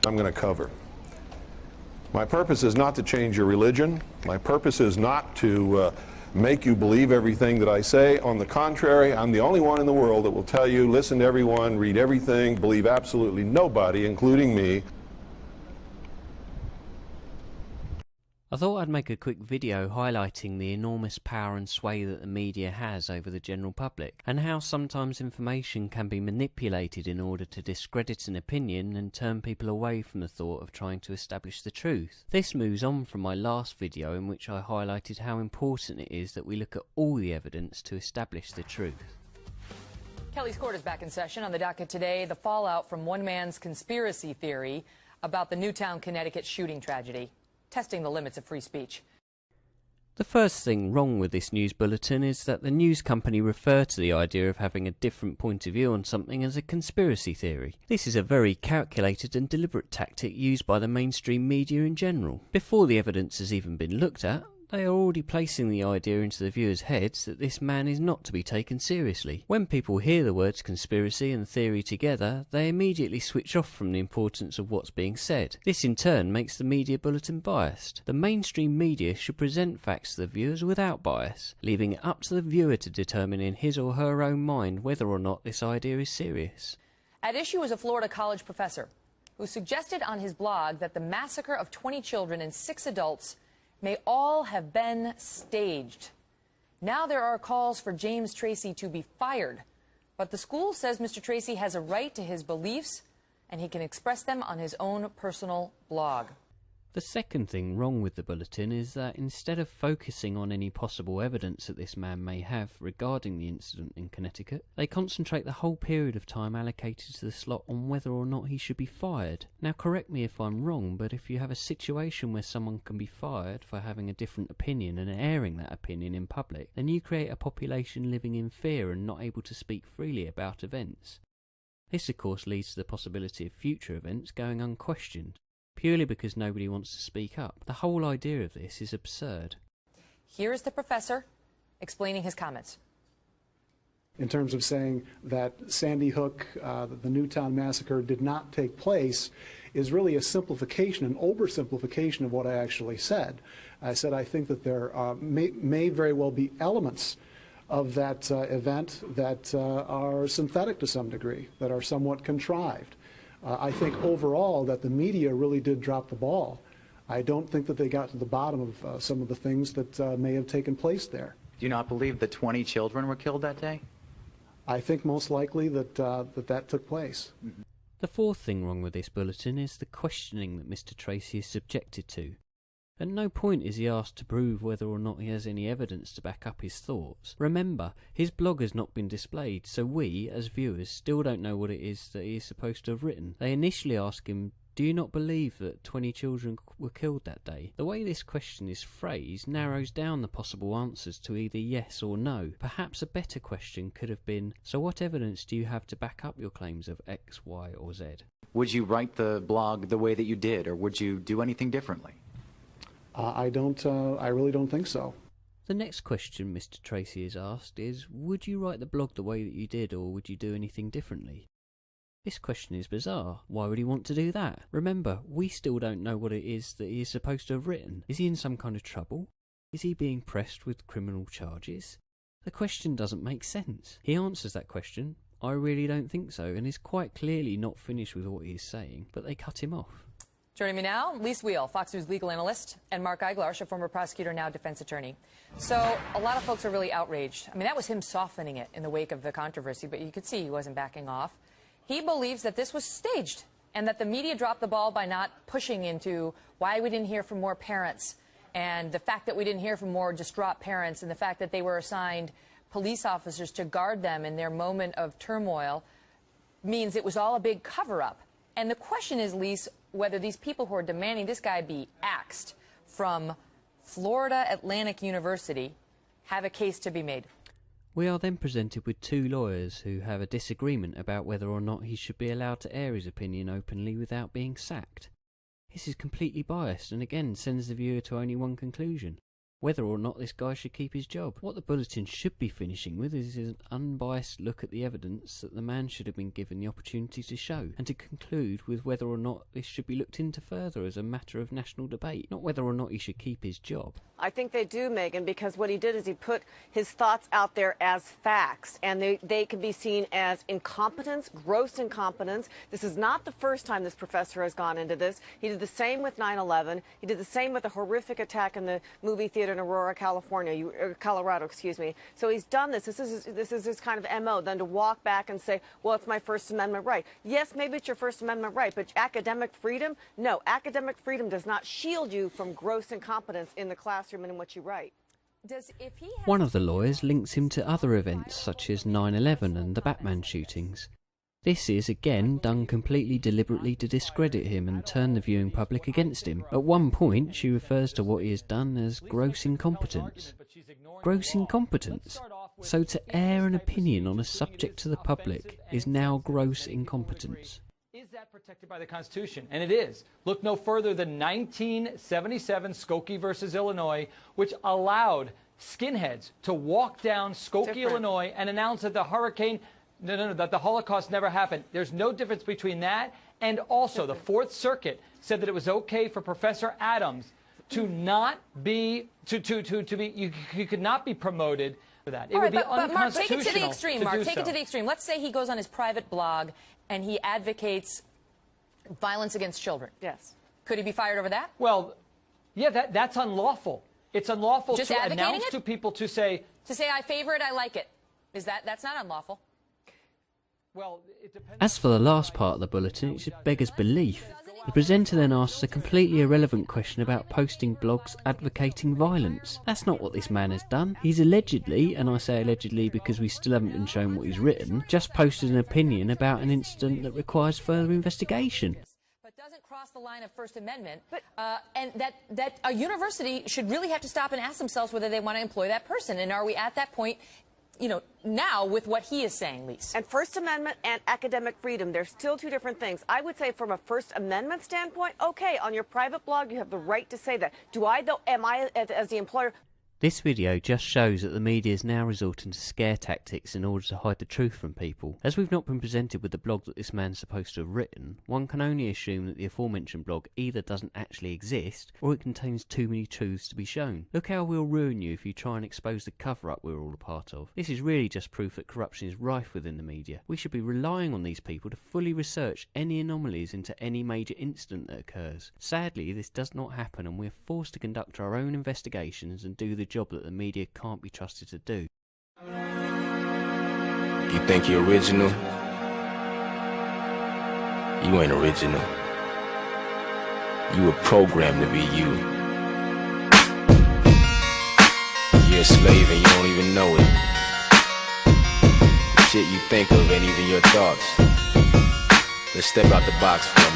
I'm going to cover. My purpose is not to change your religion. My purpose is not to make you believe everything that I say. On the contrary, I'm the only one in the world that will tell you, listen to everyone, read everything, believe absolutely nobody, including me. I thought I'd make a quick video highlighting the enormous power and sway that the media has over the general public, and how sometimes information can be manipulated in order to discredit an opinion and turn people away from the thought of trying to establish the truth. This moves on from my last video in which I highlighted how important it is that we look at all the evidence to establish the truth. Kelly's Court is back in session. On the docket today, the fallout from one man's conspiracy theory about the Newtown, Connecticut shooting tragedy, testing the limits of free speech. The first thing wrong with this news bulletin is that the news company refer to the idea of having a different point of view on something as a conspiracy theory. This is a very calculated and deliberate tactic used by the mainstream media in general. Before the evidence has even been looked at, they are already placing the idea into the viewers' heads that this man is not to be taken seriously. When people hear the words conspiracy and theory together, they immediately switch off from the importance of what's being said. This in turn makes the media bulletin biased. The mainstream media should present facts to the viewers without bias, leaving it up to the viewer to determine in his or her own mind whether or not this idea is serious. At issue is a Florida college professor who suggested on his blog that the massacre of 20 children and 6 adults may all have been staged. Now there are calls for James Tracy to be fired, but the school says Mr. Tracy has a right to his beliefs and he can express them on his own personal blog. The second thing wrong with the bulletin is that instead of focusing on any possible evidence that this man may have regarding the incident in Connecticut, they concentrate the whole period of time allocated to the slot on whether or not he should be fired. Now correct me if I'm wrong, but if you have a situation where someone can be fired for having a different opinion and airing that opinion in public, then you create a population living in fear and not able to speak freely about events. This of course leads to the possibility of future events going unquestioned, purely because nobody wants to speak up. The whole idea of this is absurd. Here's the professor explaining his comments. In terms of saying that Sandy Hook, the Newtown massacre did not take place, is really a simplification, an oversimplification of what I actually said. I said I think that there may very well be elements of that event that are synthetic to some degree, that are somewhat contrived. I think overall that the media really did drop the ball. I don't think that they got to the bottom of some of the things that may have taken place there. Do you not believe that 20 children were killed that day? I think most likely that that took place. Mm-hmm. The fourth thing wrong with this bulletin is the questioning that Mr. Tracy is subjected to. At no point is he asked to prove whether or not he has any evidence to back up his thoughts. Remember, his blog has not been displayed, so we, as viewers, still don't know what it is that he is supposed to have written. They initially ask him, do you not believe that 20 children were killed that day? The way this question is phrased narrows down the possible answers to either yes or no. Perhaps a better question could have been, so what evidence do you have to back up your claims of X, Y, or Z? Would you write the blog the way that you did, or would you do anything differently? I really don't think so. The next question Mr. Tracy is asked is, would you write the blog the way that you did, or would you do anything differently? This question is bizarre. Why would he want to do that? Remember, we still don't know what it is that he is supposed to have written. Is he in some kind of trouble? Is he being pressed with criminal charges? The question doesn't make sense. He answers that question, I really don't think so, and is quite clearly not finished with what he is saying, but they cut him off. Joining me now, Lise Wheel, Fox News legal analyst, and Mark Eiglarsh, a former prosecutor, now defense attorney. So a lot of folks are really outraged. I mean, that was him softening it in the wake of the controversy, but you could see he wasn't backing off. He believes that this was staged and that the media dropped the ball by not pushing into why we didn't hear from more parents, and the fact that we didn't hear from more distraught parents, and the fact that they were assigned police officers to guard them in their moment of turmoil means it was all a big cover-up. And the question is, Lise, whether these people who are demanding this guy be axed from Florida Atlantic University have a case to be made. We are then presented with two lawyers who have a disagreement about whether or not he should be allowed to air his opinion openly without being sacked. This is completely biased and again sends the viewer to only one conclusion. whether or not this guy should keep his job. What the bulletin should be finishing with is an unbiased look at the evidence that the man should have been given the opportunity to show, and to conclude with whether or not this should be looked into further as a matter of national debate, not whether or not he should keep his job. I think they do, Megan, because what he did is he put his thoughts out there as facts, and they can be seen as incompetence, gross incompetence. This is not the first time this professor has gone into this. He did the same with 9/11. He did the same with a horrific attack in the movie theater in Aurora, Colorado, excuse me. So he's done this. This is his kind of MO, then to walk back and say, well, it's my First Amendment right. Yes, maybe it's your First Amendment right, but academic freedom? No, academic freedom does not shield you from gross incompetence in the classroom and in what you write. One of the lawyers links him to other events such as 9/11 and the Batman shootings. This is again done completely deliberately to discredit him and turn the viewing public against him. At one point she refers to what he has done as gross incompetence. Gross incompetence? So to air an opinion on a subject to the public is now gross incompetence. Is that protected by the Constitution? And it is. Look no further than 1977 Skokie versus Illinois, which allowed skinheads to walk down Skokie, Illinois, and announce that the that the Holocaust never happened. There's no difference between that and also the Fourth Circuit said that it was okay for Professor Adams to not be you could not be promoted for that. It would be unconstitutional. But Mark, take it to the extreme. Mark, take so. it to the extreme. Let's say he goes on his private blog and he advocates violence against children. Yes. Could he be fired over that? Well, yeah, that's unlawful. It's unlawful Just to advocating announce it? to people to say I favor it, I like it. That's not unlawful? well, it depends. As for the last part of the bulletin, it should beggars belief. The presenter then asks a completely irrelevant question about posting blogs advocating violence. That's not what this man has done. He's allegedly, and I say allegedly because we still haven't been shown what he's written, just posted an opinion about an incident that requires further investigation. But doesn't cross the line of First Amendment, and that a university should really have to stop and ask themselves whether they want to employ that person. And are we at that point, now with what he is saying, Lise? And First Amendment and academic freedom, they're still two different things. I would say from a First Amendment standpoint, okay, on your private blog, you have the right to say that. Do I, though, am I, as the employer... This video just shows that the media is now resorting to scare tactics in order to hide the truth from people. As we've not been presented with the blog that this man's supposed to have written, one can only assume that the aforementioned blog either doesn't actually exist, or it contains too many truths to be shown. Look how we'll ruin you if you try and expose the cover-up we're all a part of. This is really just proof that corruption is rife within the media. We should be relying on these people to fully research any anomalies into any major incident that occurs. Sadly, this does not happen, and we're forced to conduct our own investigations and do the job that the media can't be trusted to do. You think you're original? You ain't original. You were programmed to be you. You're a slave and you don't even know it. The shit you think of ain't even your thoughts. Let's step out the box for a minute.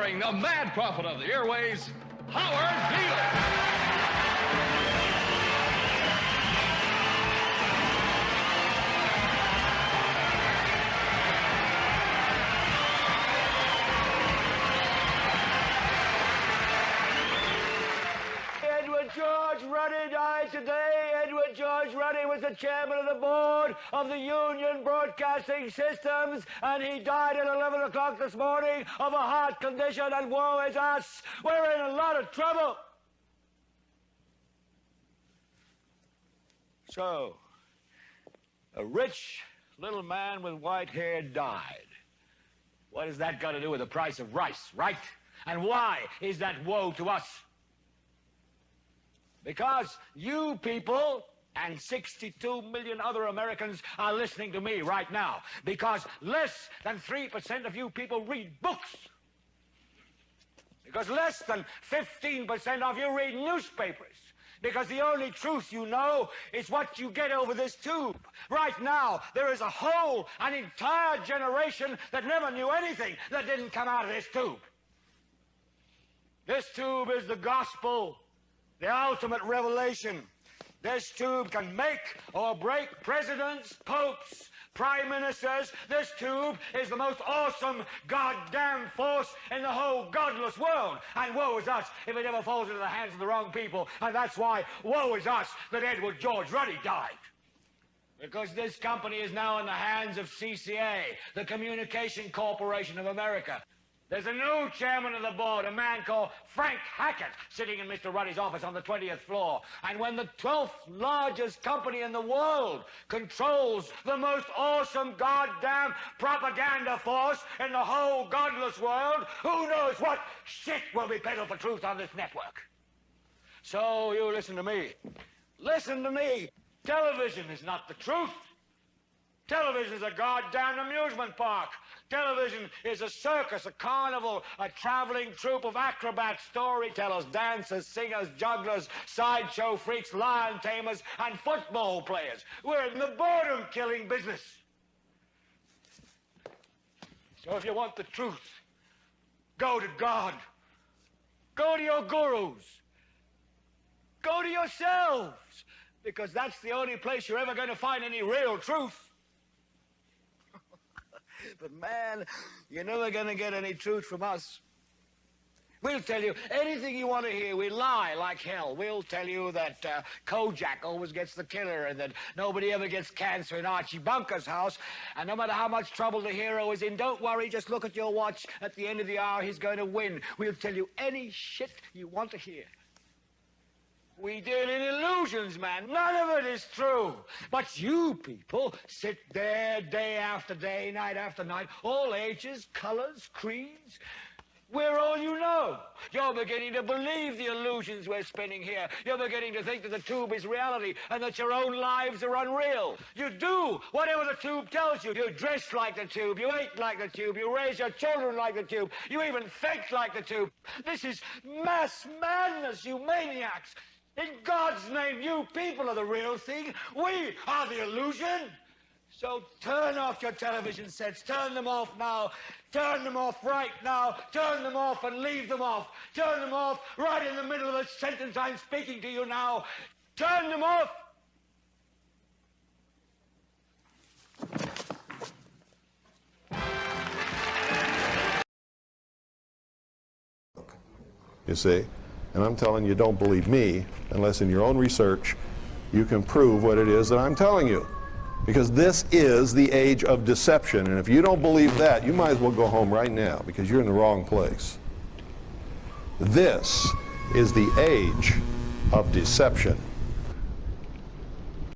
starring the mad prophet of the airways, Howard Beale. Edward George Ruddy died today. Edward George Ruddy was the chairman of the board of the Union Broadcasting Systems, and he died at 11 o'clock this morning of a heart condition, and woe is us. We're in a lot of trouble. So, a rich little man with white hair died. What has that got to do with the price of rice, right? And why is that woe to us? Because you people and 62 million other Americans are listening to me right now. Because less than 3% of you people read books. Because less than 15% of you read newspapers. Because the only truth you know is what you get over this tube. Right now, there is an entire generation that never knew anything that didn't come out of this tube. This tube is the gospel. The ultimate revelation. This tube can make or break presidents, popes, prime ministers. This tube is the most awesome goddamn force in the whole godless world. And woe is us if it ever falls into the hands of the wrong people. And that's why woe is us that Edward George Ruddy died. Because this company is now in the hands of CCA, the Communication Corporation of America. There's a new chairman of the board, a man called Frank Hackett, sitting in Mr. Ruddy's office on the 20th floor. And when the 12th largest company in the world controls the most awesome goddamn propaganda force in the whole godless world, who knows what shit will be peddled for truth on this network? So you listen to me. Listen to me. Television is not the truth. Television is a goddamn amusement park. Television is a circus, a carnival, a traveling troupe of acrobats, storytellers, dancers, singers, jugglers, sideshow freaks, lion tamers, and football players. We're in the boredom-killing business. So if you want the truth, go to God. Go to your gurus. Go to yourselves, because that's the only place you're ever going to find any real truth. But man, you're never going to get any truth from us. We'll tell you anything you want to hear. We lie like hell. We'll tell you that Kojak always gets the killer and that nobody ever gets cancer in Archie Bunker's house. And no matter how much trouble the hero is in, don't worry, just look at your watch. At the end of the hour, he's going to win. We'll tell you any shit you want to hear. We deal in illusions, man. None of it is true. But you people sit there day after day, night after night, all ages, colors, creeds. We're all you know. You're beginning to believe the illusions we're spinning here. You're beginning to think that the tube is reality and that your own lives are unreal. You do whatever the tube tells you. You dress like the tube. You eat like the tube. You raise your children like the tube. You even think like the tube. This is mass madness, you maniacs. In God's name, you people are the real thing. We are the illusion. So turn off your television sets. Turn them off now. Turn them off right now. Turn them off and leave them off. Turn them off right in the middle of the sentence I'm speaking to you now. Turn them off. You see? And I'm telling you, don't believe me unless in your own research you can prove what it is that I'm telling you. Because this is the age of deception. And if you don't believe that, you might as well go home right now because you're in the wrong place. This is the age of deception.